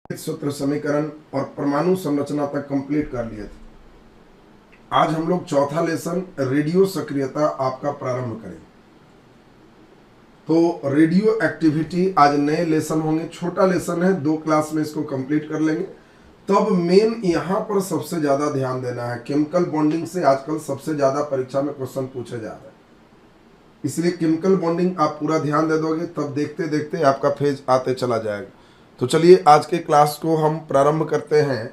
सूत्र समीकरण और परमाणु संरचना तक कंप्लीट कर लिए थे। आज हम लोग चौथा लेसन रेडियो सक्रियता आपका प्रारंभ करें। तो रेडियो एक्टिविटी आज नए लेसन होंगे, छोटा लेसन है, 2 क्लास में इसको कंप्लीट कर लेंगे। तब मेन यहां पर सबसे ज्यादा ध्यान देना है। केमिकल बॉन्डिंग से आजकल सबसे ज्यादा परीक्षा में क्वेश्चन पूछे जा रहे हैं, इसलिए केमिकल बॉन्डिंग आप पूरा ध्यान दे दोगे, तब देखते देखते आपका फेज आते चला जाएगा। तो चलिए आज के क्लास को हम प्रारंभ करते हैं।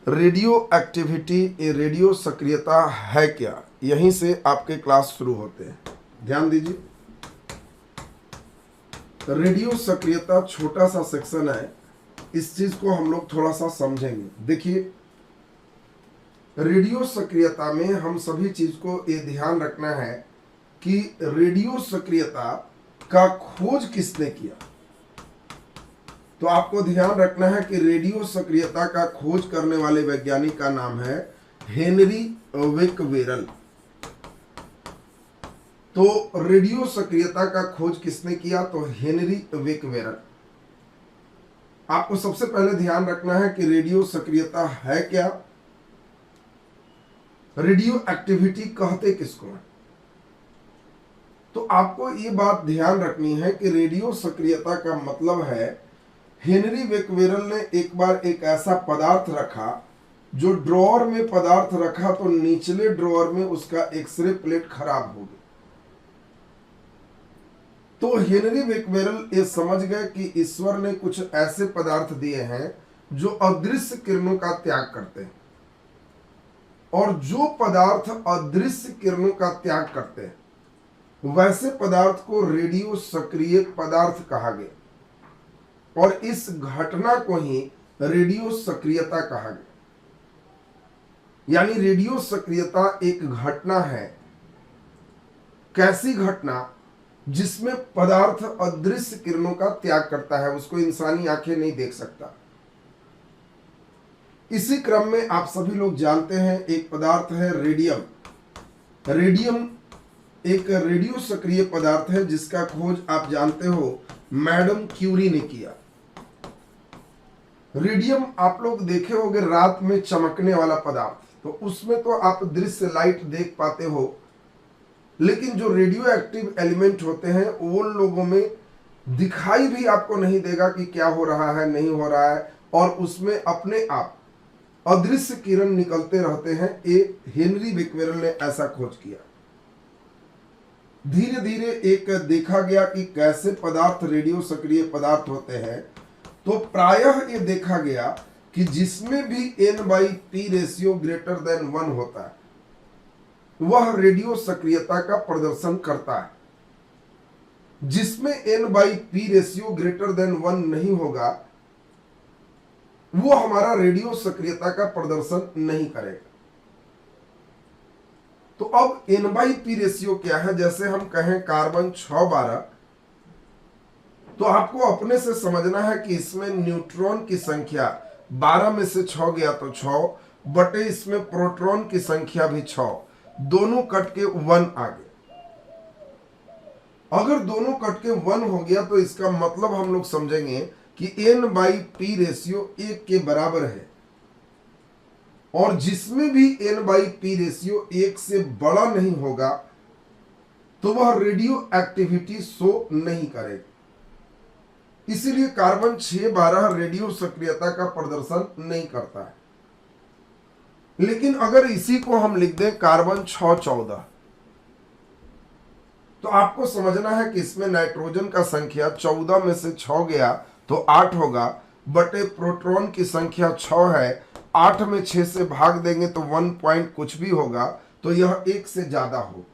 रेडियो एक्टिविटी, ये रेडियो सक्रियता है क्या, यहीं से आपके क्लास शुरू होते हैं। ध्यान दीजिए, रेडियो सक्रियता छोटा सा सेक्शन है, इस चीज को हम लोग थोड़ा सा समझेंगे। देखिए, रेडियो सक्रियता में हम सभी चीज को ये ध्यान रखना है कि रेडियो सक्रियता का खोज किसने किया। तो आपको ध्यान रखना है कि रेडियो सक्रियता का खोज करने वाले वैज्ञानिक का नाम है हेनरी विकवेरल। तो रेडियो सक्रियता का खोज किसने किया, तो हेनरी विकवेरल। आपको सबसे पहले ध्यान रखना है कि रेडियो सक्रियता है क्या, रेडियो एक्टिविटी कहते किसको है। तो आपको ये बात ध्यान रखनी है कि रेडियो सक्रियता का मतलब है, हेनरी विकवेरल ने एक बार एक ऐसा पदार्थ रखा, जो ड्रॉअर में पदार्थ रखा तो निचले ड्रॉअर में उसका एक्सरे प्लेट खराब हो गई। तो हेनरी विकवेरल ये समझ गए कि ईश्वर ने कुछ ऐसे पदार्थ दिए हैं जो अदृश्य किरणों का त्याग करते हैं, और जो पदार्थ अदृश्य किरणों का त्याग करते हैं वैसे पदार्थ को रेडियो सक्रिय पदार्थ कहा गया, और इस घटना को ही रेडियो सक्रियता कहा गया। यानी रेडियो सक्रियता एक घटना है। कैसी घटना, जिसमें पदार्थ अदृश्य किरणों का त्याग करता है, उसको इंसानी आंखें नहीं देख सकता। इसी क्रम में आप सभी लोग जानते हैं एक पदार्थ है रेडियम। रेडियम एक रेडियो सक्रिय पदार्थ है जिसका खोज आप जानते हो मैडम क्यूरी ने किया। रेडियम आप लोग देखे होंगे रात में चमकने वाला पदार्थ, तो उसमें तो आप दृश्य लाइट देख पाते हो, लेकिन जो रेडियो एक्टिव एलिमेंट होते हैं वो लोगों में दिखाई भी आपको नहीं देगा कि क्या हो रहा है, नहीं हो रहा है, और उसमें अपने आप अदृश्य किरण निकलते रहते हैं। ये हेनरी विकवेरल ने ऐसा खोज किया। धीरे धीरे एक देखा गया कि कैसे पदार्थ रेडियो सक्रिय पदार्थ होते हैं। तो प्रायः ये देखा गया कि जिसमें भी N/P रेशियो ग्रेटर देन 1 होता है वह रेडियो सक्रियता का प्रदर्शन करता है। जिसमें N/P रेशियो ग्रेटर देन 1 नहीं होगा वो हमारा रेडियो सक्रियता का प्रदर्शन नहीं करेगा। तो अब N/P रेशियो क्या है, जैसे हम कहें कार्बन 612, तो आपको अपने से समझना है कि इसमें न्यूट्रॉन की संख्या 12 में से 6 गया तो 6 बटे इसमें प्रोटॉन की संख्या भी 6, दोनों कट के 1 आ गए। अगर दोनों कट के 1 हो गया तो इसका मतलब हम लोग समझेंगे कि N/P रेशियो 1 के बराबर है, और जिसमें भी N/P रेशियो 1 से बड़ा नहीं होगा तो वह रेडियो एक्टिविटी शो नहीं करेगा। इसीलिए कार्बन 612 रेडियो सक्रियता का प्रदर्शन नहीं करता है। लेकिन अगर इसी को हम लिख दें कार्बन 614, तो आपको समझना है कि इसमें नाइट्रोजन का संख्या 14 में से 6 गया तो 8 होगा, बटे प्रोटॉन की संख्या 6 है, 8 में 6 से भाग देंगे तो 1 पॉइंट कुछ भी होगा, तो यह 1 से ज्यादा हो।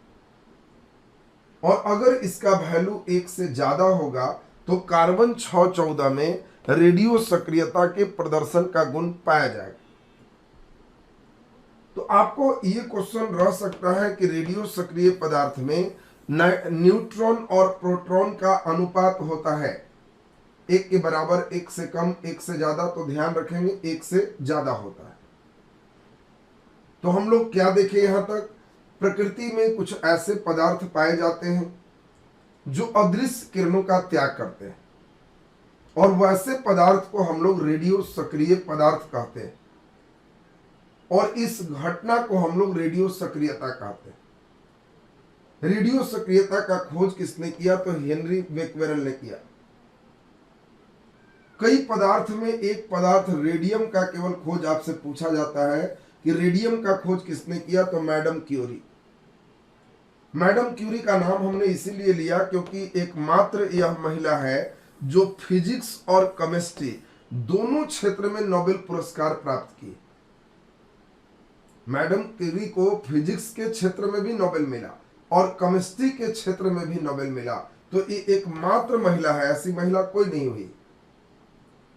और अगर इसका वैल्यू 1 से ज्यादा होगा तो कार्बन 614 में रेडियो सक्रियता के प्रदर्शन का गुण पाया जाएगा। तो आपको ये क्वेश्चन रह सकता है कि रेडियो सक्रिय पदार्थ में न्यूट्रॉन और प्रोटॉन का अनुपात होता है 1 के बराबर, 1 से कम, 1 से ज्यादा, तो ध्यान रखेंगे 1 से ज्यादा होता है। तो हम लोग क्या देखे यहां तक, प्रकृति में कुछ ऐसे पदार्थ पाए जाते हैं जो अदृश्य किरणों का त्याग करते हैं, और वैसे पदार्थ को हम लोग रेडियो सक्रिय पदार्थ कहते हैं, और इस घटना को हम लोग रेडियो सक्रियता कहते हैं। रेडियो सक्रियता का खोज किसने किया? तो हेनरी बेक्वेरेल ने किया। कई पदार्थ में एक पदार्थ रेडियम का केवल खोज आपसे पूछा जाता है कि रेडियम का खोज किसने किया? तो मैडम क्यूरी। मैडम क्यूरी का नाम हमने इसीलिए लिया क्योंकि एकमात्र यह महिला है जो फिजिक्स और केमिस्ट्री दोनों क्षेत्र में नोबेल पुरस्कार प्राप्त की। मैडम क्यूरी को फिजिक्स के क्षेत्र में भी नोबेल मिला और केमिस्ट्री के क्षेत्र में भी नोबेल मिला। तो ये एकमात्र महिला है, ऐसी महिला कोई नहीं हुई,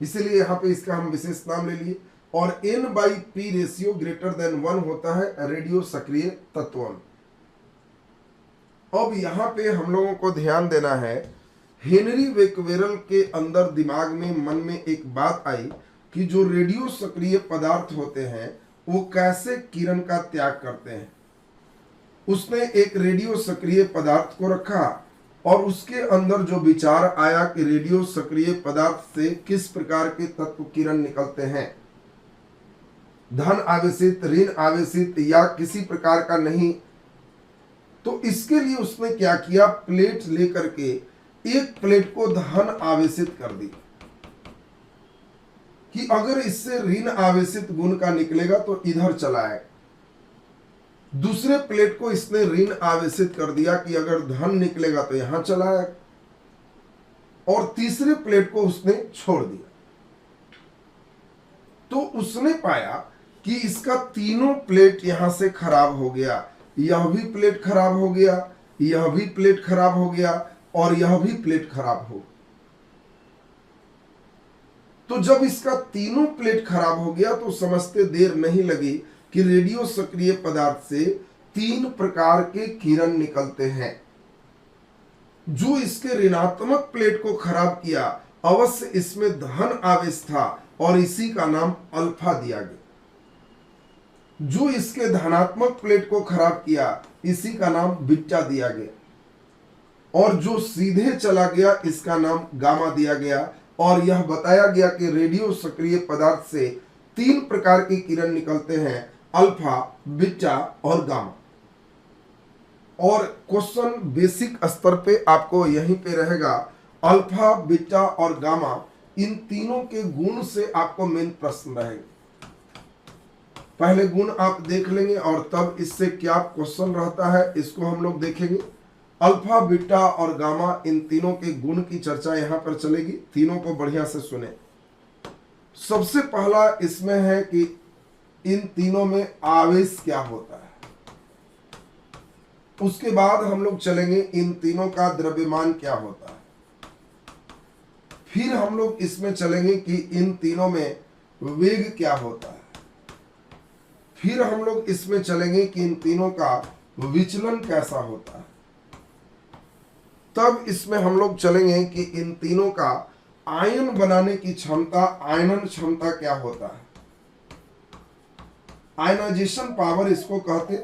इसीलिए यहाँ पे इसका हम विशेष नाम ले लिए। और N/P रेशियो ग्रेटर देन 1 होता है रेडियो सक्रिय तत्वों। अब यहाँ पे हम लोगों को ध्यान देना है, हेनरी बेक्वेरेल के अंदर दिमाग में मन में एक बात आई कि जो रेडियो सक्रिय पदार्थ होते हैं वो कैसे किरण का त्याग करते हैं। उसने एक रेडियो सक्रिय पदार्थ को रखा और उसके अंदर जो विचार आया कि रेडियो सक्रिय पदार्थ से किस प्रकार के तत्व किरण निकलते हैं, धन आवेशित, ऋण आवेशित या किसी प्रकार का नहीं। तो इसके लिए उसने क्या किया, प्लेट लेकर के एक प्लेट को धन आवेशित कर दी कि अगर इससे ऋण आवेशित गुण का निकलेगा तो इधर चला है। दूसरे प्लेट को इसने ऋण आवेशित कर दिया कि अगर धन निकलेगा तो यहां चला है, और तीसरे प्लेट को उसने छोड़ दिया। तो उसने पाया कि इसका तीनों प्लेट यहां से खराब हो गया, यह भी प्लेट खराब हो गया, यह भी प्लेट खराब हो गया और यह भी प्लेट खराब हो। तो जब इसका तीनों प्लेट खराब हो गया तो समझते देर नहीं लगी कि रेडियो सक्रिय पदार्थ से 3 प्रकार के किरण निकलते हैं। जो इसके ऋणात्मक प्लेट को खराब किया, अवश्य इसमें धन आवेश था और इसी का नाम अल्फा दिया गया। जो इसके धनात्मक प्लेट को खराब किया, इसी का नाम बीटा दिया गया। और जो सीधे चला गया, इसका नाम गामा दिया गया। और यह बताया गया कि रेडियो सक्रिय पदार्थ से 3 प्रकार की किरण निकलते हैं, अल्फा, बीटा और गामा। और क्वेश्चन बेसिक स्तर पे आपको यहीं पे रहेगा, अल्फा, बीटा और गामा, इन तीनों के गुण से आपको मेन प्रश्न रहेगा। पहले गुण आप देख लेंगे और तब इससे क्या क्वेश्चन रहता है इसको हम लोग देखेंगे। अल्फा, बीटा और गामा, इन तीनों के गुण की चर्चा यहां पर चलेगी। तीनों को बढ़िया से सुने। सबसे पहला इसमें है कि इन तीनों में आवेश क्या होता है। उसके बाद हम लोग चलेंगे इन तीनों का द्रव्यमान क्या होता है। फिर हम लोग इसमें चलेंगे कि इन तीनों में वेग क्या होता है। फिर हम लोग इसमें चलेंगे कि इन तीनों का विचलन कैसा होता है। तब इसमें हम लोग चलेंगे कि इन तीनों का आयन बनाने की क्षमता, आयनन क्षमता क्या होता है, आयनाइजेशन पावर इसको कहते।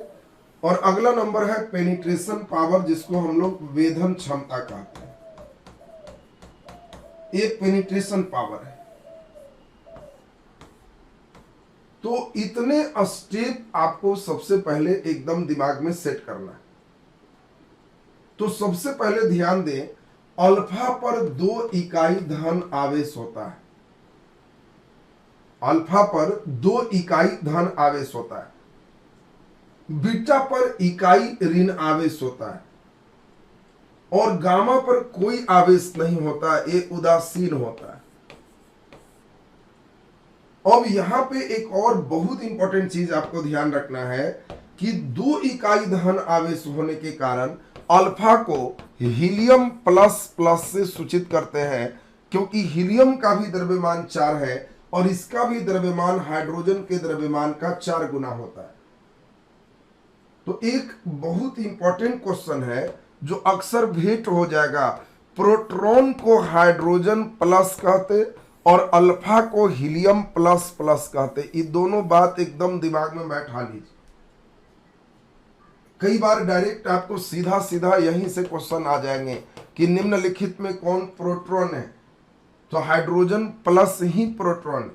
और अगला नंबर है पेनिट्रेशन पावर, जिसको हम लोग वेधन क्षमता कहते हैं। एक पेनिट्रेशन पावर है। तो इतने स्टेप आपको सबसे पहले एकदम दिमाग में सेट करना है। तो सबसे पहले ध्यान दें, अल्फा पर 2 इकाई धन आवेश होता है। अल्फा पर 2 इकाई धन आवेश होता है। बीटा पर इकाई ऋण आवेश होता है। और गामा पर कोई आवेश नहीं होता, ये उदासीन होता है। अब यहां पे एक और बहुत इंपॉर्टेंट चीज आपको ध्यान रखना है कि 2 इकाई धन आवेश होने के कारण अल्फा को हीलियम प्लस प्लस से सूचित करते हैं, क्योंकि हीलियम का भी द्रव्यमान 4 है और इसका भी द्रव्यमान हाइड्रोजन के द्रव्यमान का 4 गुना होता है। तो एक बहुत इंपॉर्टेंट क्वेश्चन है जो अक्सर भेंट हो जाएगा, प्रोटॉन को हाइड्रोजन प्लस कहते और अल्फा को हीलियम प्लस प्लस कहते। ये दोनों बात एकदम दिमाग में बैठा लीजिए। कई बार डायरेक्ट आपको सीधा सीधा यहीं से क्वेश्चन आ जाएंगे कि निम्नलिखित में कौन प्रोटॉन है। तो हाइड्रोजन प्लस ही प्रोटॉन।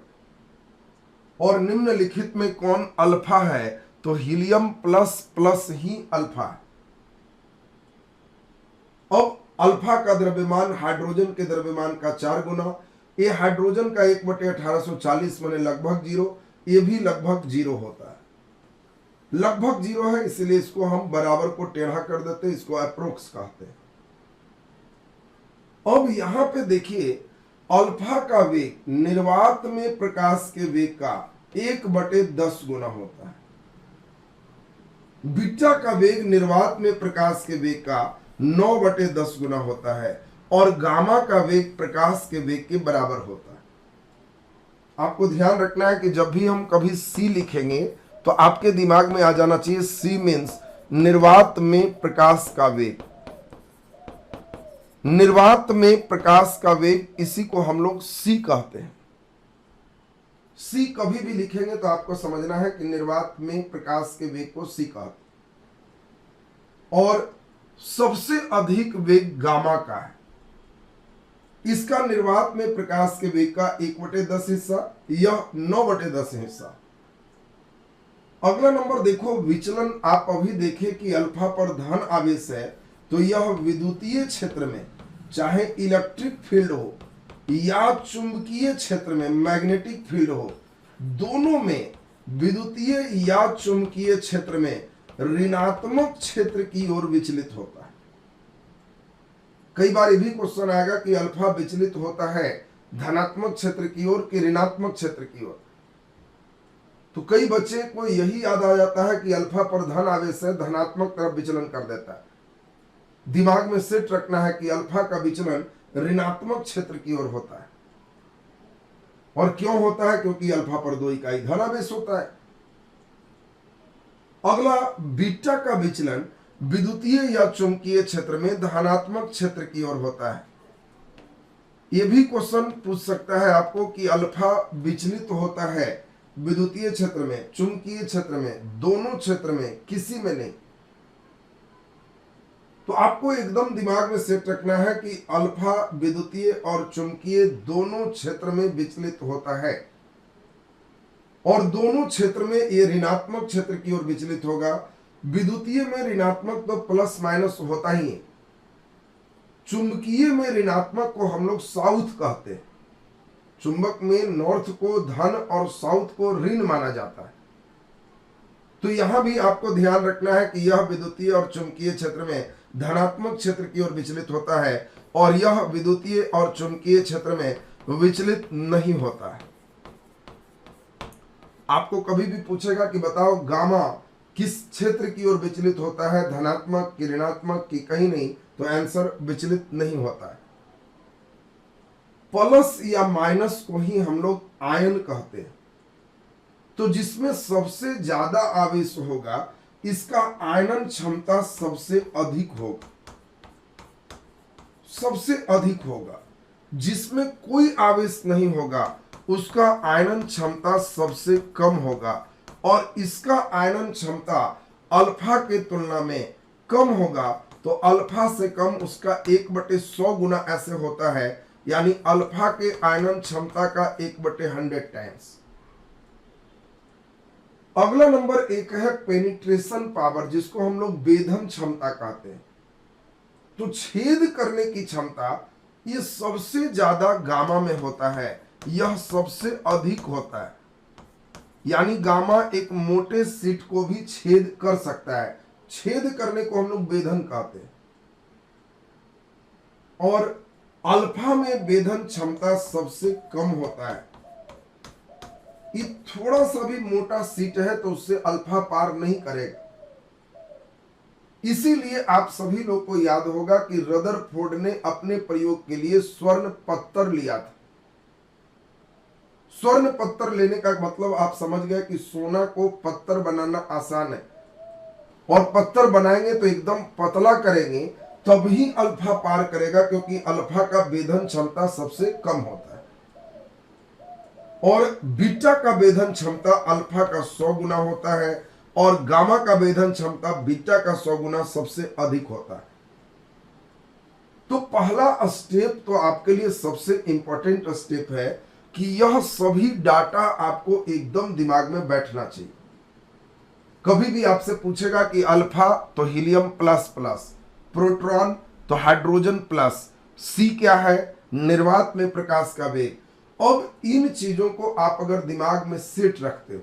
और निम्नलिखित में कौन अल्फा है? तो हीलियम प्लस प्लस ही अल्फा है। अब अल्फा का द्रव्यमान हाइड्रोजन के द्रव्यमान का 4 गुना। ये हाइड्रोजन का 1/1840 माने लगभग 0, ये भी लगभग 0 होता है। लगभग 0 है, इसलिए इसको हम बराबर को टेढ़ा कर देते हैं, इसको अप्रोक्स कहते हैं। अब यहां पे देखिए, अल्फा का वेग निर्वात में प्रकाश के वेग का 1/10 गुना होता है। बीटा का वेग निर्वात में प्रकाश के वेग का 9/10 गुना होता है और गामा का वेग प्रकाश के वेग के बराबर होता है। आपको ध्यान रखना है कि जब भी हम कभी सी लिखेंगे तो आपके दिमाग में आ जाना चाहिए सी मीन्स निर्वात में प्रकाश का वेग। निर्वात में प्रकाश का वेग, इसी को हम लोग सी कहते हैं। सी कभी भी लिखेंगे तो आपको समझना है कि निर्वात में प्रकाश के वेग को सी कहते हैं। और सबसे अधिक वेग गामा का है। इसका निर्वात में प्रकाश के वेग का 1/10 हिस्सा, यह 9/10 हिस्सा। अगला नंबर देखो विचलन। आप अभी देखें कि अल्फा पर धन आवेश है तो यह विद्युतीय क्षेत्र में, चाहे इलेक्ट्रिक फील्ड हो या चुंबकीय क्षेत्र में मैग्नेटिक फील्ड हो, दोनों में विद्युतीय या चुंबकीय क्षेत्र में ऋणात्मक क्षेत्र की ओर विचलित होता है। कई बार ये भी क्वेश्चन आएगा कि अल्फा विचलित होता है धनात्मक क्षेत्र की ओर कि ऋणात्मक क्षेत्र की ओर। तो कई बच्चे को यही याद आ जाता है कि अल्फा पर धन आवेश है, धनात्मक तरफ विचलन कर देता है। दिमाग में सेट रखना है कि अल्फा का विचलन ऋणात्मक क्षेत्र की ओर होता है। और क्यों होता है? क्योंकि अल्फा पर 2 इकाई धन आवेश होता है। अगला बीटा का विचलन विद्युतीय या चुंबकीय क्षेत्र में धनात्मक क्षेत्र की ओर होता है। यह भी क्वेश्चन पूछ सकता है आपको कि अल्फा विचलित होता है विद्युतीय क्षेत्र में, चुंबकीय क्षेत्र में, दोनों क्षेत्र में, किसी में नहीं। तो आपको एकदम दिमाग में सेट रखना है कि अल्फा विद्युतीय और चुंबकीय दोनों क्षेत्र में विचलित होता है और दोनों क्षेत्र में ये ऋणात्मक क्षेत्र की ओर विचलित होगा। विद्युतीय में ऋणात्मक तो प्लस माइनस होता ही है। चुंबकीय में ऋणात्मक को हम लोग साउथ कहते हैं। चुंबक में नॉर्थ को धन और साउथ को ऋण माना जाता है। तो यहां भी आपको ध्यान रखना है कि यह विद्युतीय और चुंबकीय क्षेत्र में धनात्मक क्षेत्र की ओर विचलित होता है और यह विद्युतीय और चुंबकीय क्षेत्र में विचलित नहीं होता है। आपको कभी भी पूछेगा कि बताओ गामा किस क्षेत्र की ओर विचलित होता है, धनात्मक कि ऋणात्मक कि कहीं नहीं, तो आंसर विचलित नहीं होता है। प्लस या माइनस को ही हम लोग आयन कहते हैं। तो जिसमें सबसे ज्यादा आवेश होगा इसका आयनन क्षमता सबसे अधिक होगा, सबसे अधिक होगा। जिसमें कोई आवेश नहीं होगा उसका आयनन क्षमता सबसे कम होगा और इसका आयनन क्षमता अल्फा के तुलना में कम होगा। तो अल्फा से कम उसका 1/100 गुना ऐसे होता है, यानी अल्फा के आयनन क्षमता का 1/100 टाइम्स। अगला नंबर एक है पेनिट्रेशन पावर, जिसको हम लोग वेधन क्षमता कहते हैं। तो छेद करने की क्षमता ये सबसे ज्यादा गामा में होता है, यह सबसे अधिक होता है। यानी गामा एक मोटे शीट को भी छेद कर सकता है। छेद करने को हम लोग वेधन कहते हैं। और अल्फा में वेधन क्षमता सबसे कम होता है। ये थोड़ा सा भी मोटा शीट है तो उससे अल्फा पार नहीं करेगा। इसीलिए आप सभी लोग को याद होगा कि रदरफोर्ड ने अपने प्रयोग के लिए स्वर्ण पत्थर लिया था। स्वर्ण पत्थर लेने का मतलब आप समझ गए कि सोना को पत्थर बनाना आसान है और पत्थर बनाएंगे तो एकदम पतला करेंगे तभी अल्फा पार करेगा, क्योंकि अल्फा का वेधन क्षमता सबसे कम होता है। और बीटा का वेधन क्षमता अल्फा का 100 गुना होता है और गामा का वेधन क्षमता बीटा का 100 गुना सबसे अधिक होता है। तो पहला स्टेप तो आपके लिए सबसे इंपॉर्टेंट स्टेप है कि यह सभी डाटा आपको एकदम दिमाग में बैठना चाहिए। कभी भी आपसे पूछेगा कि अल्फा तो हीलियम प्लस प्लस, प्रोटॉन तो हाइड्रोजन प्लस, सी क्या है, निर्वात में प्रकाश का वेग। अब इन चीजों को आप अगर दिमाग में सेट रखते हो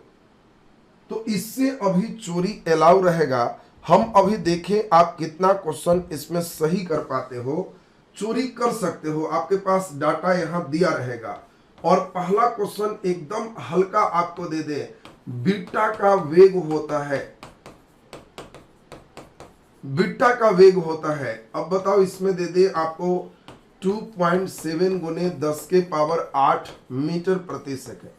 तो इससे अभी चोरी अलाउ रहेगा। हम अभी देखें आप कितना क्वेश्चन इसमें सही कर पाते हो। चोरी कर सकते हो, आपके पास डाटा यहां दिया रहेगा। और पहला क्वेश्चन एकदम हल्का आपको दे दे, बीटा का वेग होता है, बीटा का वेग होता है। अब बताओ इसमें दे दे आपको 2.7 गुने 10 के पावर 8 मीटर प्रति सेकेंड।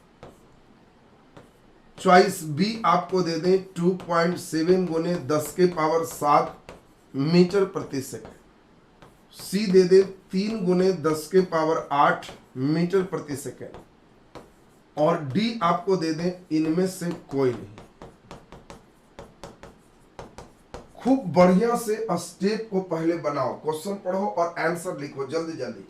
चॉइस बी आपको दे दें 2.7 गुने 10 के पावर 7 मीटर प्रति सेकेंड। सी दे दे 3 गुने 10 के पावर 8 मीटर प्रति सेकेंड। और डी आपको दे दें इनमें से कोई नहीं। खूब बढ़िया से स्टेप को पहले बनाओ, क्वेश्चन पढ़ो और आंसर लिखो जल्दी जल्दी।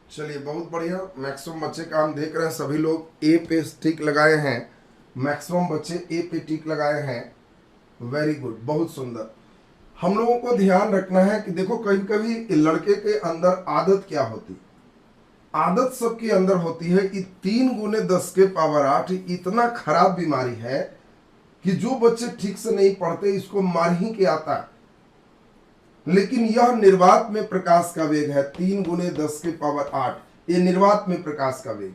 चलिए बहुत बढ़िया, मैक्सिमम बच्चे का हम देख रहे हैं सभी लोग ए पे टिक लगाए हैं। मैक्सिमम बच्चे ए पे टिक लगाए हैं, वेरी गुड, बहुत सुंदर। हम लोगों को ध्यान रखना है कि देखो कभी कभी लड़के के अंदर आदत क्या होती, आदत सबके अंदर होती है कि 3 गुने 10 के पावर 8 इतना खराब बीमारी है कि जो बच्चे ठीक से नहीं पढ़ते इसको मार ही के आता है। लेकिन यह निर्वात में प्रकाश का वेग है, 3 गुने 10 के पावर 8, ये निर्वात में प्रकाश का वेग।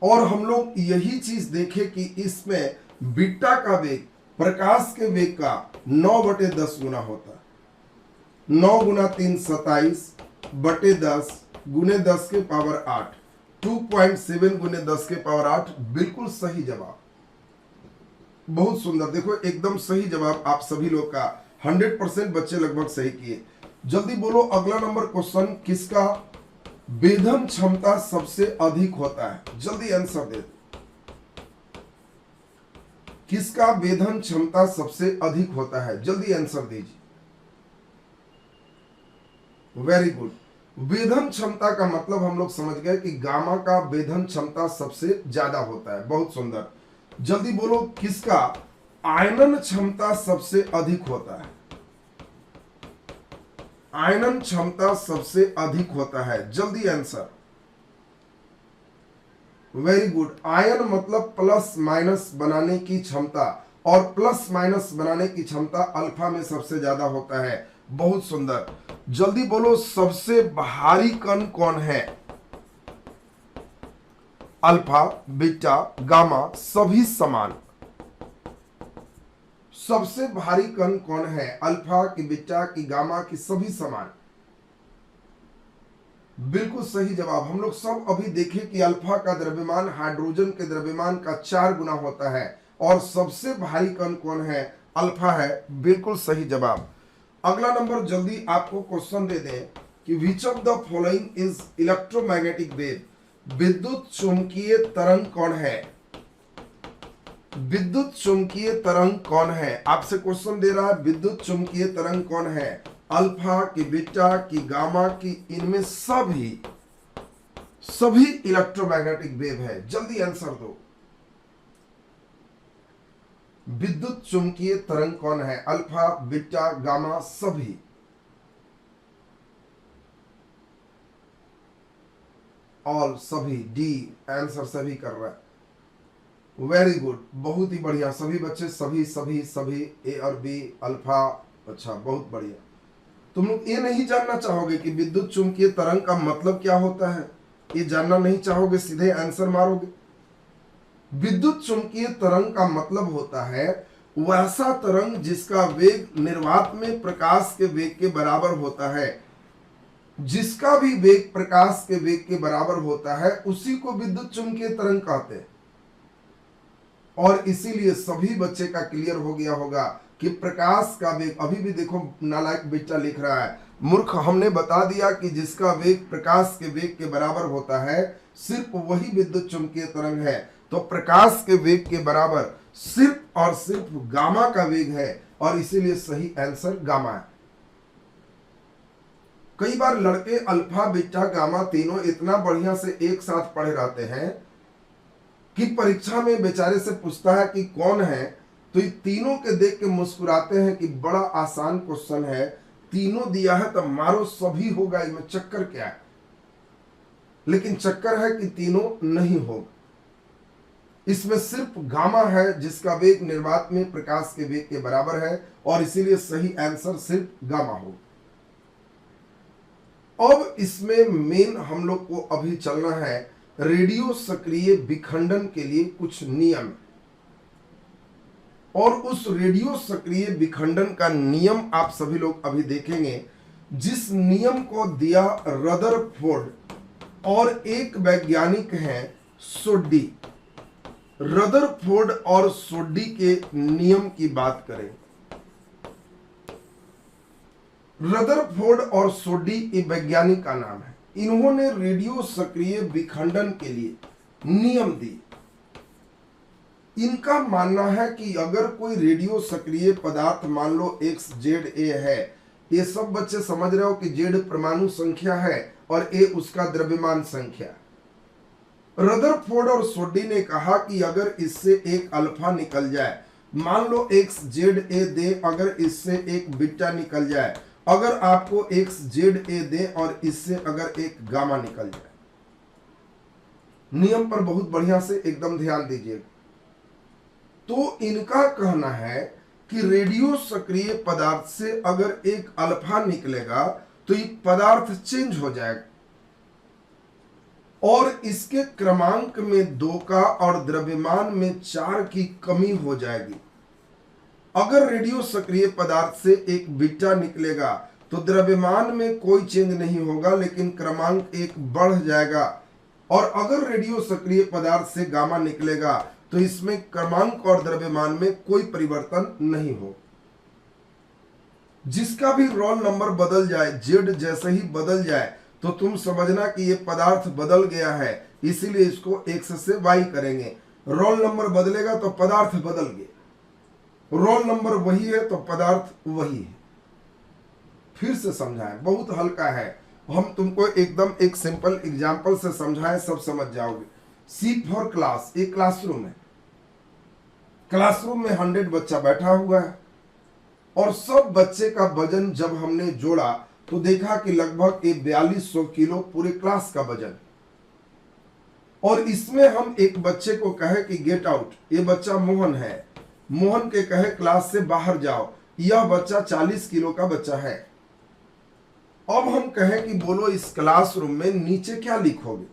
और हम लोग यही चीज देखे कि इसमें बीटा का वेग प्रकाश के वेग का 9/10 गुना होता है। 9 गुना 3 27 बटे 10 गुने 10 के पावर 8, 2.7 गुने 10 के पावर 8, बिल्कुल सही जवाब, बहुत सुंदर। देखो एकदम सही जवाब आप सभी लोग का, 100% बच्चे लगभग सही किए। जल्दी बोलो अगला नंबर क्वेश्चन, किसका वेधन क्षमता सबसे अधिक होता है? जल्दी आंसर दे। किसका वेधन क्षमता सबसे अधिक होता है? जल्दी आंसर दीजिए। वेरी गुड, वेधन क्षमता का मतलब हम लोग समझ गए कि गामा का वेधन क्षमता सबसे ज्यादा होता है, बहुत सुंदर। जल्दी बोलो किसका आयनन क्षमता सबसे अधिक होता है? आयनन क्षमता सबसे अधिक होता है, जल्दी आंसर। वेरी गुड, आयन मतलब प्लस माइनस बनाने की क्षमता, और प्लस माइनस बनाने की क्षमता अल्फा में सबसे ज्यादा होता है, बहुत सुंदर। जल्दी बोलो सबसे भारी कण कौन है? अल्फा, बीटा, गामा सभी समान। सबसे भारी कण कौन है? अल्फा की, बीटा की, गामा की, सभी समान। बिल्कुल सही जवाब। हम लोग सब अभी देखें कि अल्फा का द्रव्यमान हाइड्रोजन के द्रव्यमान का 4 गुना होता है, और सबसे भारी कण कौन है? अल्फा है, बिल्कुल सही जवाब। अगला नंबर जल्दी आपको क्वेश्चन दे दें कि which of the following is electromagnetic wave? विद्युत चुंबकीय तरंग कौन है? विद्युत चुंबकीय तरंग कौन है? आपसे क्वेश्चन दे रहा है विद्युत चुंबकीय तरंग कौन है? अल्फा की, बीटा की, गामा की, इनमें सभी इलेक्ट्रोमैग्नेटिक वेव है। जल्दी आंसर दो। विद्युत चुंबकीय तरंग कौन है? अल्फा, बीटा, गामा, सभी। ऑल, सभी। डी आंसर सभी कर रहा है। वेरी गुड, बहुत ही बढ़िया। सभी बच्चे सभी सभी सभी, ए और बी, अल्फा। अच्छा, बहुत बढ़िया। तुम लोग ये नहीं जानना चाहोगे कि विद्युत चुंबकीय तरंग का मतलब क्या होता है? ये जानना नहीं चाहोगे, सीधे आंसर मारोगे। विद्युत चुंबकीय तरंग का मतलब होता है वैसा तरंग जिसका वेग निर्वात में प्रकाश के वेग के बराबर होता है। जिसका भी वेग प्रकाश के वेग के बराबर होता है उसी को विद्युत चुंबकीय तरंग कहते हैं। और इसीलिए सभी बच्चे का क्लियर हो गया होगा कि प्रकाश का वेग, अभी भी देखो नालायक बेटा लिख रहा है, मूर्ख, हमने बता दिया कि जिसका वेग प्रकाश के वेग के बराबर होता है सिर्फ वही विद्युत चुंबकीय तरंग है। तो प्रकाश के वेग के बराबर सिर्फ और सिर्फ गामा का वेग है, और इसीलिए सही आंसर गामा है। कई बार लड़के अल्फा, बीटा, गामा तीनों इतना बढ़िया से एक साथ पढ़े रहते हैं कि परीक्षा में बेचारे से पूछता है कि कौन है, तो ये तीनों के देख के मुस्कुराते हैं कि बड़ा आसान क्वेश्चन है, तीनों दिया है तो मारो सभी होगा, इसमें चक्कर क्या है? लेकिन चक्कर है कि तीनों नहीं होगा। इसमें सिर्फ गामा है जिसका वेग निर्वात में प्रकाश के वेग के बराबर है, और इसीलिए सही आंसर सिर्फ गामा होगा। अब इसमें मेन हम लोग को अभी चलना है रेडियो सक्रिय विखंडन के लिए कुछ नियम, और उस रेडियो सक्रिय विखंडन का नियम आप सभी लोग अभी देखेंगे, जिस नियम को दिया रदरफोर्ड और एक वैज्ञानिक हैं सोड्डी। रदरफोर्ड और सोड्डी के नियम की बात करें। रदरफोर्ड और सोड्डी एक वैज्ञानिक का नाम है। इन्होंने रेडियो सक्रिय विखंडन के लिए नियम दी। इनका मानना है कि अगर कोई रेडियो सक्रिय पदार्थ, मान लो XZA है, ये सब बच्चे समझ रहे हो कि Z परमाणु संख्या है और A उसका द्रव्यमान संख्या। रदरफोर्ड और सोड्डी ने कहा कि अगर इससे एक अल्फा निकल जाए, मान लो XZA दे, अगर इससे एक बीटा निकल जाए, अगर आपको XZA दे और इससे अगर एक गामा निकल जाए। नियम पर बहुत बढ़िया से एकदम ध्यान दीजिए। तो इनका कहना है कि रेडियो सक्रिय पदार्थ से अगर एक अल्फा निकलेगा तो ये पदार्थ चेंज हो जाएगा और इसके क्रमांक में 2 का और द्रव्यमान में 4 की कमी हो जाएगी। अगर रेडियो सक्रिय पदार्थ से एक बीटा निकलेगा तो द्रव्यमान में कोई चेंज नहीं होगा, लेकिन क्रमांक 1 बढ़ जाएगा। और अगर रेडियो सक्रिय पदार्थ से गामा निकलेगा तो इसमें क्रमांक और द्रव्यमान में कोई परिवर्तन नहीं हो। जिसका भी रोल नंबर बदल जाए, जेड जैसे ही बदल जाए, तो तुम समझना कि ये पदार्थ बदल गया है, इसीलिए इसको X से Y करेंगे। रोल नंबर बदलेगा तो पदार्थ बदल गया, रोल नंबर वही है तो पदार्थ वही है। फिर से समझाएं, बहुत हल्का है, हम तुमको एकदम एक सिंपल एग्जांपल से समझाएं, सब समझ जाओगे। सी फॉर क्लास, एक क्लासरूम है। क्लासरूम में 100 बच्चा बैठा हुआ है और सब बच्चे का वजन जब हमने जोड़ा तो देखा कि लगभग 4200 किलो पूरे क्लास का वजन। और इसमें हम एक बच्चे को कहे कि गेट आउट, ये बच्चा मोहन है, मोहन के कहे क्लास से बाहर जाओ, यह बच्चा 40 किलो का बच्चा है। अब हम कहें कि बोलो इस क्लासरूम में नीचे क्या लिखोगे,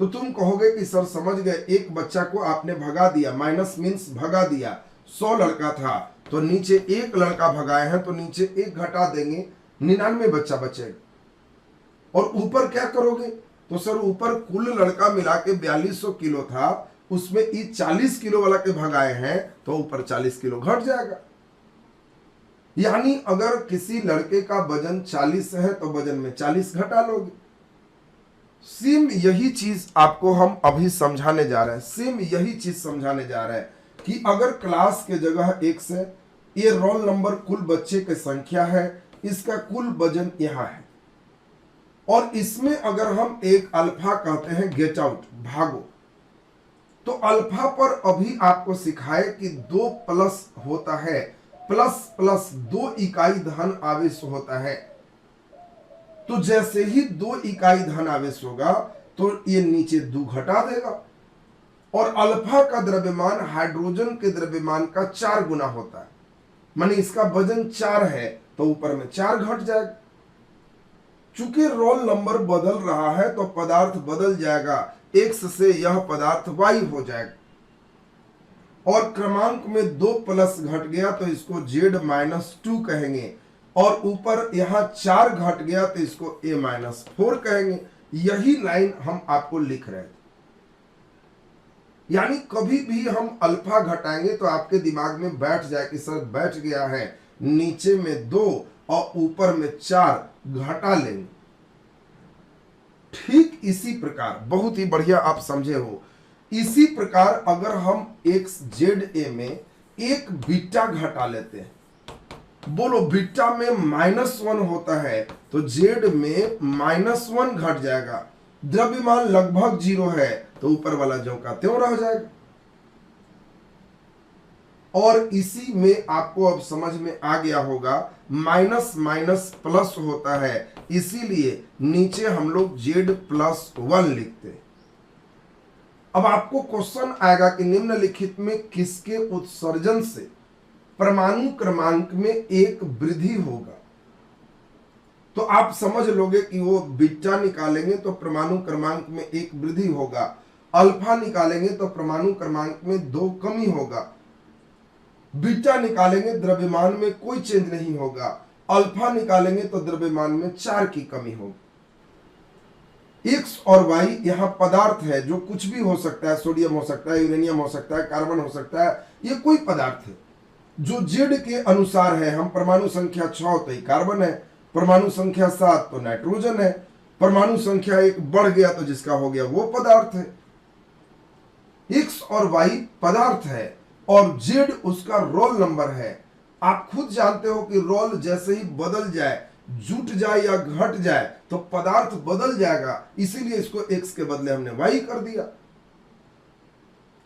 तो तुम कहोगे कि सर समझ गए, एक बच्चा को आपने भगा दिया, माइनस मीन्स भगा दिया। 100 लड़का था तो नीचे एक लड़का भगाए हैं तो नीचे एक घटा देंगे, 99 बच्चा बचेगा। और ऊपर क्या करोगे, तो सर ऊपर कुल लड़का मिला के 4200 किलो था, उसमें ये 40 किलो वाला के भगाए हैं तो ऊपर 40 किलो घट जाएगा। यानी अगर किसी लड़के का वजन 40 है तो वजन में 40 घटा लोगे। सेम यही चीज आपको हम अभी समझाने जा रहे हैं, सेम यही चीज समझाने जा रहे हैं कि अगर क्लास के जगह X है ये रोल नंबर कुल बच्चे की संख्या है, इसका कुल वजन यहाँ है। और इसमें अगर हम एक अल्फा कहते हैं गेट आउट, भागो, तो अल्फा पर अभी आपको सिखाए कि 2 प्लस होता है, प्लस प्लस 2 इकाई धन आवेश होता है। तो जैसे ही 2 इकाई धन आवेश होगा तो ये नीचे 2 घटा देगा। और अल्फा का द्रव्यमान हाइड्रोजन के द्रव्यमान का 4 गुना होता है, माने इसका वजन 4 है तो ऊपर में 4 घट जाएगा। चूंकि रोल नंबर बदल रहा है तो पदार्थ बदल जाएगा, x से यह पदार्थ y हो जाएगा। और क्रमांक में 2 प्लस घट गया तो इसको Z-2 कहेंगे, और ऊपर यहां 4 घट गया तो इसको A-4 कहेंगे। यही लाइन हम आपको लिख रहे थे। यानी कभी भी हम अल्फा घटाएंगे तो आपके दिमाग में बैठ जाए कि सर बैठ गया है, नीचे में 2 और ऊपर में 4 घटा लेंगे। ठीक इसी प्रकार, बहुत ही बढ़िया आप समझे हो, इसी प्रकार अगर हम XZA में एक बीटा घटा लेते हैं, बोलो बीटा में -1 होता है तो Z में -1 घट जाएगा। द्रव्यमान लगभग 0 है तो ऊपर वाला ज्यों का त्यों रह जाएगा। और इसी में आपको अब समझ में आ गया होगा, माइनस माइनस प्लस होता है, इसीलिए नीचे हम लोग Z+1 लिखते हैं। अब आपको क्वेश्चन आएगा कि निम्नलिखित में किसके उत्सर्जन से परमाणु क्रमांक में एक वृद्धि होगा। तो आप समझ लोगे कि वो बीटा निकालेंगे तो परमाणु क्रमांक में एक वृद्धि होगा, अल्फा निकालेंगे तो परमाणु क्रमांक में 2 कमी होगा, बीटा निकालेंगे द्रव्यमान में कोई चेंज नहीं होगा, अल्फा निकालेंगे तो द्रव्यमान में 4 की कमी होगी। एक्स और वाई यहाँ पदार्थ है, जो कुछ भी हो सकता है, सोडियम हो सकता है, यूरेनियम हो सकता है, कार्बन हो सकता है, ये कोई पदार्थ है जो जेड के अनुसार है। हम परमाणु संख्या 6 तो कार्बन है, परमाणु संख्या 7 तो नाइट्रोजन है, परमाणु संख्या 1 बढ़ गया तो जिसका हो गया वो पदार्थ है। एक्स और वाई पदार्थ है और जेड उसका रोल नंबर है। आप खुद जानते हो कि रोल जैसे ही बदल जाए, जुट जाए या घट जाए तो पदार्थ बदल जाएगा, इसीलिए इसको एक्स के बदले हमने वाई कर दिया।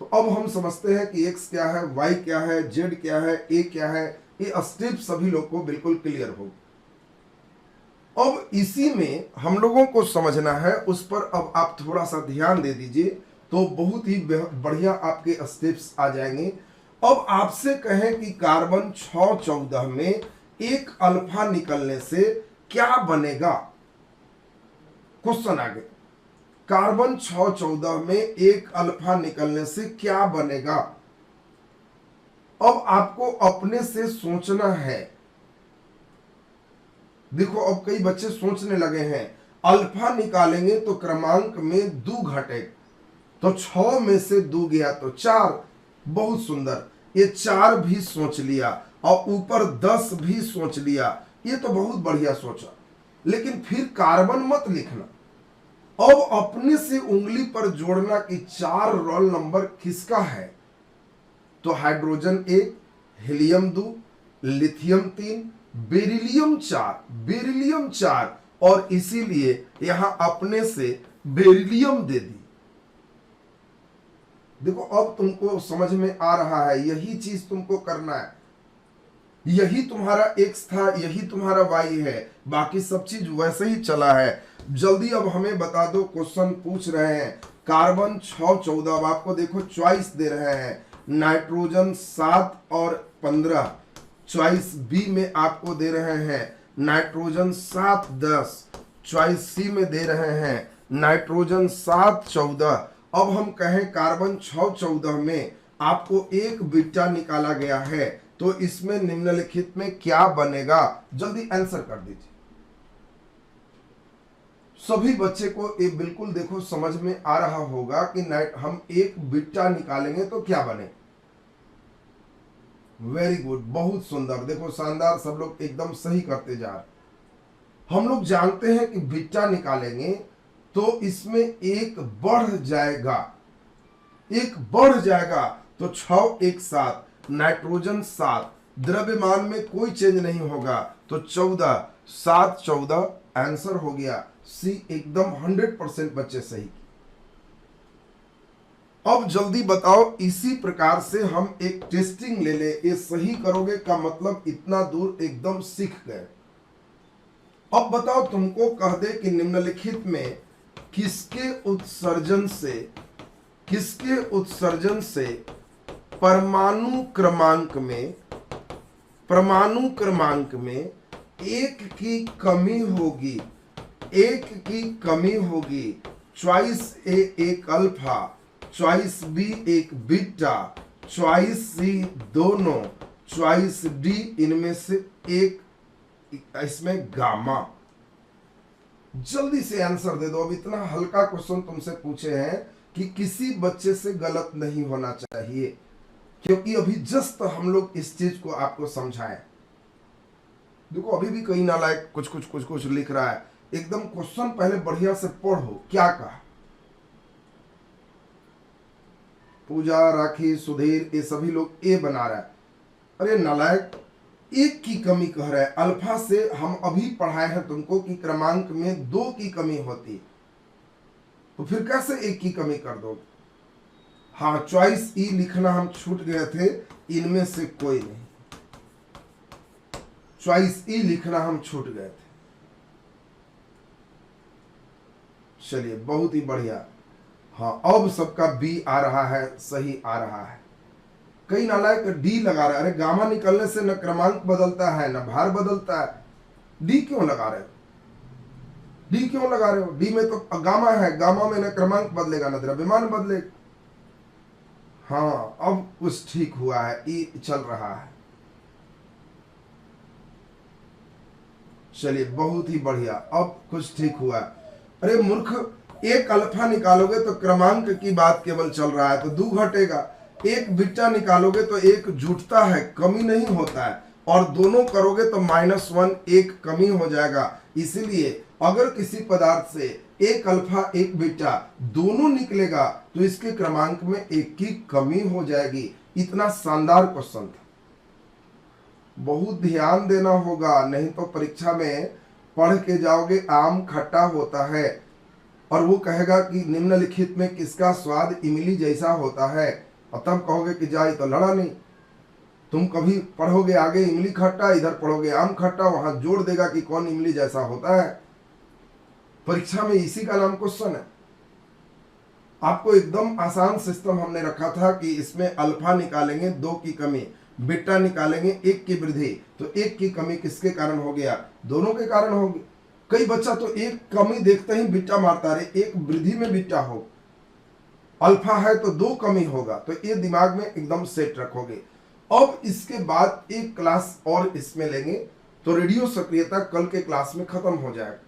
तो अब हम समझते हैं कि एक्स क्या है, वाई क्या है, जेड क्या है, ए क्या है। ये स्टेप सभी लोग को बिल्कुल क्लियर हो। अब इसी में हम लोगों को समझना है, उस पर अब आप थोड़ा सा ध्यान दे दीजिए तो बहुत ही बढ़िया आपके स्टेप्स आ जाएंगे। अब आपसे कहें कि कार्बन 614 में एक अल्फा निकलने से क्या बनेगा, क्वेश्चन आगे। कार्बन 614 में एक अल्फा निकलने से क्या बनेगा। अब आपको अपने से सोचना है। देखो अब कई बच्चे सोचने लगे हैं, अल्फा निकालेंगे तो क्रमांक में 2 घटेगा, तो 6 में से 2 गया तो 4। बहुत सुंदर, ये 4 भी सोच लिया और ऊपर 10 भी सोच लिया, ये तो बहुत बढ़िया सोचा। लेकिन फिर कार्बन मत लिखना, अब अपने से उंगली पर जोड़ना कि 4 रोल नंबर किसका है। तो हाइड्रोजन 1, हीलियम 2, लिथियम 3, बेरिलियम 4 और इसीलिए यहां अपने से बेरिलियम दे दी। देखो अब तुमको समझ में आ रहा है, यही चीज तुमको करना है। यही तुम्हारा एक्स था, यही तुम्हारा वाई है, बाकी सब चीज वैसे ही चला है। जल्दी अब हमें बता दो, क्वेश्चन पूछ रहे हैं कार्बन 614, अब आपको देखो चॉइस दे रहे हैं, नाइट्रोजन 7 और 15। चॉइस बी में आपको दे रहे हैं नाइट्रोजन 7 10, चॉइस सी में दे रहे हैं नाइट्रोजन 7 14। अब हम कहें कार्बन 614 में आपको एक बीटा निकाला गया है, तो इसमें निम्नलिखित में क्या बनेगा, जल्दी आंसर कर दीजिए। सभी बच्चे को ये बिल्कुल देखो समझ में आ रहा होगा कि हम एक बीटा निकालेंगे तो क्या बने। वेरी गुड, बहुत सुंदर, देखो शानदार, सब लोग एकदम सही करते जा रहे। हम लोग जानते हैं कि बीटा निकालेंगे तो इसमें एक बढ़ जाएगा, एक बढ़ जाएगा तो 6 1 7, नाइट्रोजन 7, द्रव्यमान में कोई चेंज नहीं होगा, तो 14, 7 14 आंसर हो गया सी, एकदम 100% बच्चे सही। अब जल्दी बताओ, इसी प्रकार से हम एक टेस्टिंग ले ले, ये सही करोगे का मतलब इतना दूर एकदम सीख गए। अब बताओ, तुमको कह दे कि निम्नलिखित में किसके उत्सर्जन से परमाणु क्रमांक में एक की कमी होगी, चॉइस ए एक अल्फा, चॉइस बी एक बीटा, चॉइस सी दोनों, चॉइस डी इनमें से एक, इसमें गामा। जल्दी से आंसर दे दो। अब इतना हल्का क्वेश्चन तुमसे पूछे हैं कि किसी बच्चे से गलत नहीं होना चाहिए, क्योंकि अभी जस्ट हम लोग इस चीज को आपको समझाएं। देखो अभी भी कहीं नालायक कुछ लिख रहा है, एकदम क्वेश्चन पहले बढ़िया से पढ़ो। क्या कहा? पूजा, राखी, सुधीर, ये सभी लोग ए बना रहा है। अरे नालायक, एक की कमी कह रहा है। अल्फा से हम अभी पढ़ाए हैं तुमको कि क्रमांक में 2 की कमी होती, तो फिर कैसे एक की कमी कर दो? हाँ, चॉइस ई लिखना हम छूट गए थे, इनमें से कोई नहीं। चॉइस ई लिखना हम छूट गए थे। चलिए, बहुत ही बढ़िया। हाँ, अब सबका बी आ रहा है, सही आ रहा है। कई नालायक डी लगा रहा है। अरे गामा निकलने से न क्रमांक बदलता है न भार बदलता है, डी क्यों लगा रहे हो? डी क्यों लगा रहे हो? डी में तो गामा है, गामा में न क्रमांक बदलेगा न द्रव्यमान बदलेगा। हाँ, अब कुछ ठीक हुआ है, ई चल रहा है। चलिए, बहुत ही बढ़िया, अब कुछ ठीक हुआ है। अरे मूर्ख, एक अल्फा निकालोगे तो क्रमांक की बात केवल चल रहा है, तो 2 घटेगा। एक बीटा निकालोगे तो एक जुटता है, कमी नहीं होता है, और दोनों करोगे तो -1 एक कमी हो जाएगा। इसीलिए अगर किसी पदार्थ से एक अल्फा एक बीटा दोनों निकलेगा तो इसके क्रमांक में एक की कमी हो जाएगी। इतना शानदार क्वेश्चन था, बहुत ध्यान देना होगा, नहीं तो परीक्षा में पढ़ के जाओगे आम खट्टा होता है, और वो कहेगा कि निम्नलिखित में किसका स्वाद इमली जैसा होता है, और तब कहोगे कि जाए तो लड़ा नहीं। तुम कभी पढ़ोगे आगे इमली खट्टा, इधर पढ़ोगे आम खट्टा, वहां जोड़ देगा कि कौन इमली जैसा होता है। परीक्षा में इसी का नाम क्वेश्चन है। आपको एकदम आसान सिस्टम हमने रखा था कि इसमें अल्फा निकालेंगे 2 की कमी, बीटा निकालेंगे 1 की वृद्धि, तो 1 की कमी किसके कारण हो गया? दोनों के कारण होगी। कई बच्चा तो एक कमी देखते ही बीटा मारता रहे, एक वृद्धि में बीटा हो, अल्फा है तो 2 कमी होगा, तो ये दिमाग में एकदम सेट रखोगे। अब इसके बाद एक क्लास और इसमें लेंगे तो रेडियो सक्रियता कल के क्लास में खत्म हो जाएगा।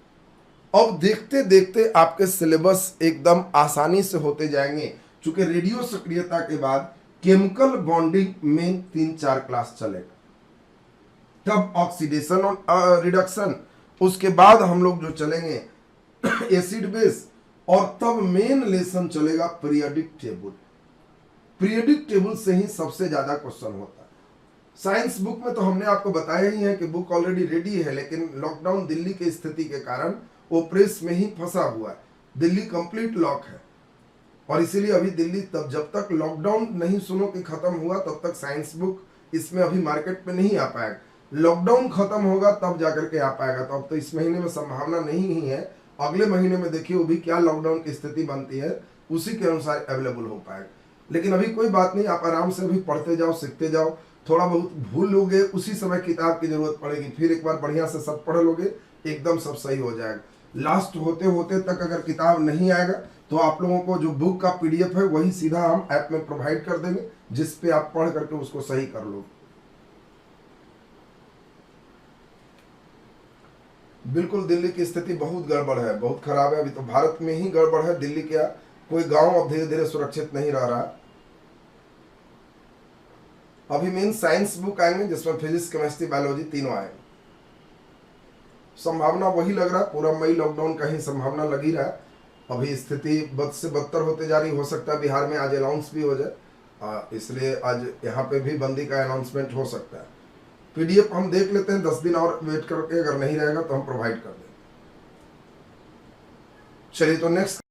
अब देखते देखते आपके सिलेबस एकदम आसानी से होते जाएंगे, क्योंकि रेडियो सक्रियता के बाद केमिकल बॉन्डिंग में 3-4 क्लास चलेगा, तब ऑक्सीडेशन और रिडक्शन, उसके बाद हम लोग जो चलेंगे एसिड बेस, और तब मेन लेसन चलेगा पीरियोडिक टेबल। पीरियोडिक टेबल से ही सबसे ज्यादा क्वेश्चन होता है। साइंस बुक में तो हमने आपको बताया ही है कि बुक ऑलरेडी रेडी है, लेकिन लॉकडाउन दिल्ली की स्थिति के कारण वो प्रेस में ही फंसा हुआ है। दिल्ली कंप्लीट लॉक है, और इसीलिए अभी दिल्ली तब जब तक लॉकडाउन नहीं सुनो कि खत्म हुआ तब तक साइंस बुक इसमें अभी मार्केट में नहीं आ पाएगा। लॉकडाउन खत्म होगा तब जाकर के आ पाएगा, तो अब तो इस महीने में संभावना नहीं ही है। अगले महीने में देखिए वो भी क्या लॉकडाउन की स्थिति बनती है, उसी के अनुसार अवेलेबल हो पाएगा। लेकिन अभी कोई बात नहीं, आप आराम से अभी पढ़ते जाओ, सीखते जाओ। थोड़ा बहुत भूल लोगे उसी समय किताब की जरूरत पड़ेगी, फिर एक बार बढ़िया से सब पढ़ लोगे, एकदम सब सही हो जाएगा। लास्ट होते होते तक अगर किताब नहीं आएगा तो आप लोगों को जो बुक का PDF है वही सीधा हम ऐप में प्रोवाइड कर देंगे, जिसपे आप पढ़ करके उसको सही कर लो। बिल्कुल दिल्ली की स्थिति बहुत गड़बड़ है, बहुत खराब है। अभी तो भारत में ही गड़बड़ है, दिल्ली क्या कोई गांव अब धीरे धीरे सुरक्षित नहीं रह रहा। अभी मेन साइंस बुक आएंगे जिसमें फिजिक्स, केमिस्ट्री, बायोलॉजी तीनों आएंगे। संभावना वही लग रहा, पूरा मई लॉकडाउन का ही संभावना लगी रहा। अभी स्थिति बद से बदतर होते जा रही। हो सकता है बिहार में आज अनाउंस भी हो जाए, इसलिए आज यहाँ पे भी बंदी का अनाउंसमेंट हो सकता है। PDF हम देख लेते हैं, 10 दिन और वेट करके, अगर नहीं रहेगा तो हम प्रोवाइड कर देंगे। चलिए तो नेक्स्ट